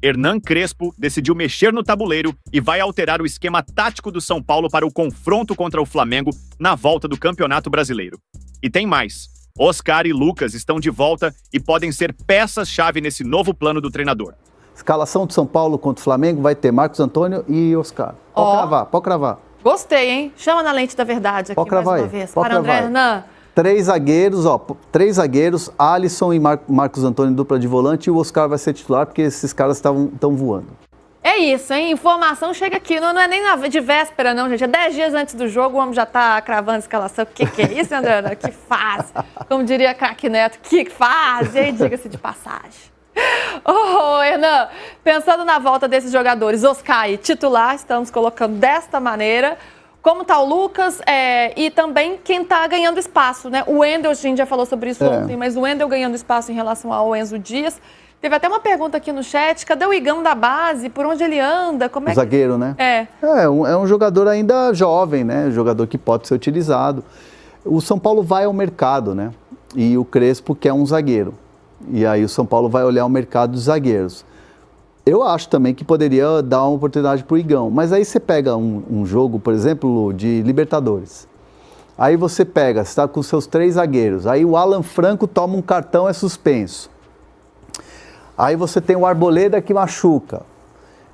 Hernan Crespo decidiu mexer no tabuleiro e vai alterar o esquema tático do São Paulo para o confronto contra o Flamengo na volta do Campeonato Brasileiro. E tem mais. Oscar e Lucas estão de volta e podem ser peças-chave nesse novo plano do treinador. Escalação do São Paulo contra o Flamengo vai ter Marcos Antônio e Oscar. Pode cravar. Gostei, hein? Chama na lente da verdade aqui mais uma vez. Para André Hernan. Três zagueiros, Alisson e Marcos Antônio dupla de volante, e o Oscar vai ser titular porque esses caras estão voando. É isso, hein? Informação chega aqui, não é nem de véspera não, gente, é 10 dias antes do jogo, o homem já tá cravando a escalação. O que é isso, André Hernan? Que fase! Como diria Craque Neto, que fase, hein? Diga-se de passagem. Hernan, pensando na volta desses jogadores, Oscar titular, estamos colocando desta maneira. Como está o Lucas e também quem está ganhando espaço, né? O Wendel, a gente já falou sobre isso ontem, mas o Wendel ganhando espaço em relação ao Enzo Dias. Teve até uma pergunta aqui no chat, cadê o Igão da base? Por onde ele anda? Como é zagueiro, né? É um jogador ainda jovem, né? Jogador que pode ser utilizado. O São Paulo vai ao mercado, né? E o Crespo quer um zagueiro. E aí o São Paulo vai olhar o mercado dos zagueiros. Eu acho também que poderia dar uma oportunidade para o Igão. Mas aí você pega um jogo, por exemplo, de Libertadores. Aí você está com seus 3 zagueiros. Aí o Alan Franco toma um cartão, é suspenso. Aí você tem o Arboleda que machuca.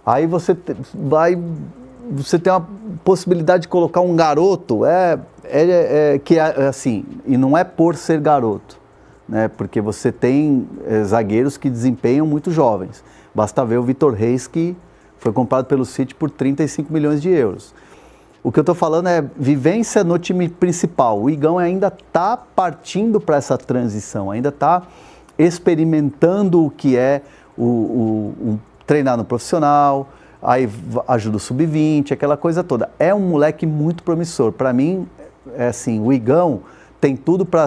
Aí você tem uma possibilidade de colocar um garoto, que é assim, e não é por ser garoto, né? Porque você tem zagueiros que desempenham muito jovens. Basta ver o Vitor Reis, que foi comprado pelo City por 35 milhões de euros. O que eu estou falando é vivência no time principal. O Igão ainda está partindo para essa transição, ainda está experimentando o que é o treinar no profissional, aí ajuda o sub-20, aquela coisa toda. É um moleque muito promissor. Para mim, assim, o Igão tem tudo para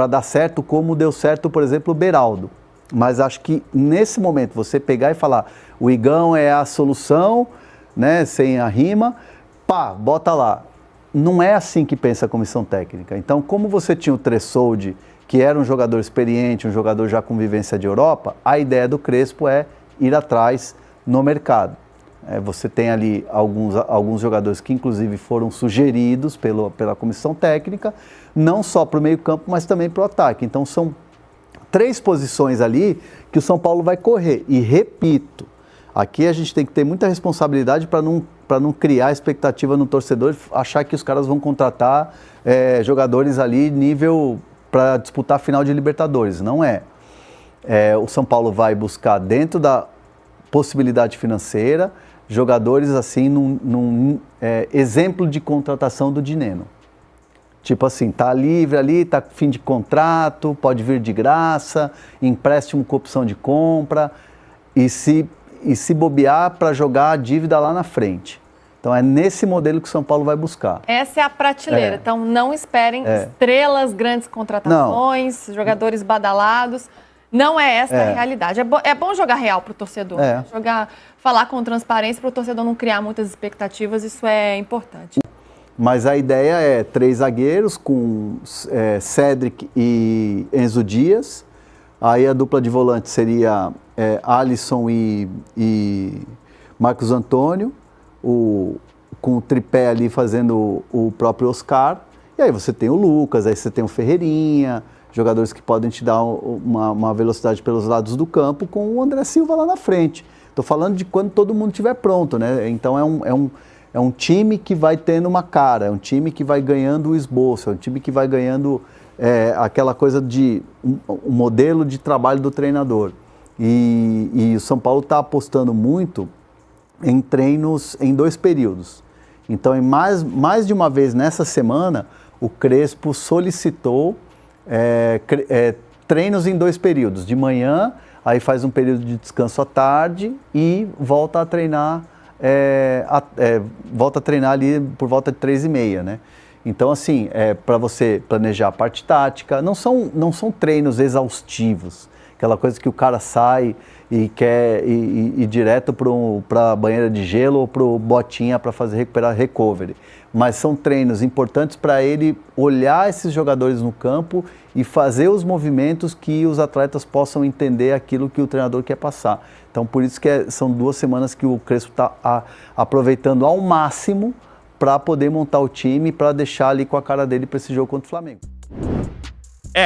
dar certo, como deu certo, por exemplo, o Beraldo. Mas acho que nesse momento você pegar e falar o Igão é a solução, né, sem a rima, bota lá. Não é assim que pensa a comissão técnica. Então, como você tinha o Tressoldi, que era um jogador experiente, um jogador já com vivência de Europa, a ideia do Crespo é ir atrás no mercado. Você tem ali alguns jogadores que inclusive foram sugeridos pela comissão técnica, não só para o meio-campo, mas também para o ataque. Então, são 3 posições ali que o São Paulo vai correr. E repito, aqui a gente tem que ter muita responsabilidade para não criar expectativa no torcedor, achar que os caras vão contratar jogadores ali nível para disputar a final de Libertadores. Não é. O São Paulo vai buscar, dentro da possibilidade financeira, jogadores assim num exemplo de contratação do Dineno. Tipo assim, tá livre ali, tá fim de contrato, pode vir de graça, empréstimo com opção de compra e se bobear para jogar a dívida lá na frente. Então é nesse modelo que o São Paulo vai buscar. Essa é a prateleira, então não esperem estrelas, grandes contratações, jogadores badalados. Não é essa a realidade. É bom jogar real para o torcedor. Falar com transparência para o torcedor não criar muitas expectativas, isso é importante. Mas a ideia é 3 zagueiros com Cédric e Enzo Dias. Aí a dupla de volante seria Alisson e Marcos Antônio, com o tripé ali fazendo o próprio Oscar. E aí você tem o Lucas, aí você tem o Ferreirinha, jogadores que podem te dar uma velocidade pelos lados do campo, com o André Silva lá na frente. Estou falando de quando todo mundo estiver pronto, né? Então é um time que vai tendo uma cara, é um time que vai ganhando o esboço, é um time que vai ganhando aquela coisa de um modelo de trabalho do treinador. E o São Paulo está apostando muito em treinos em 2 períodos. Então, mais de uma vez nessa semana, o Crespo solicitou treinos em 2 períodos. De manhã, aí faz um período de descanso à tarde e volta a treinar ali por volta de 3h30, né? Então, assim, para você planejar a parte tática, não são treinos exaustivos, Aquela coisa que o cara sai e quer ir direto para a banheira de gelo ou para o botinha para recuperar recovery. Mas são treinos importantes para ele olhar esses jogadores no campo e fazer os movimentos que os atletas possam entender aquilo que o treinador quer passar. Então, por isso que são 2 semanas que o Crespo está aproveitando ao máximo para poder montar o time, para deixar ali com a cara dele para esse jogo contra o Flamengo.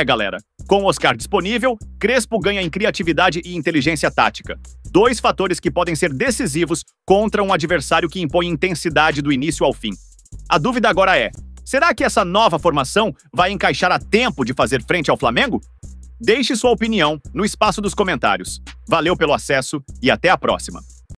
Galera, com o Oscar disponível, Crespo ganha em criatividade e inteligência tática. 2 fatores que podem ser decisivos contra um adversário que impõe intensidade do início ao fim. A dúvida agora é, será que essa nova formação vai encaixar a tempo de fazer frente ao Flamengo? Deixe sua opinião no espaço dos comentários. Valeu pelo acesso e até a próxima.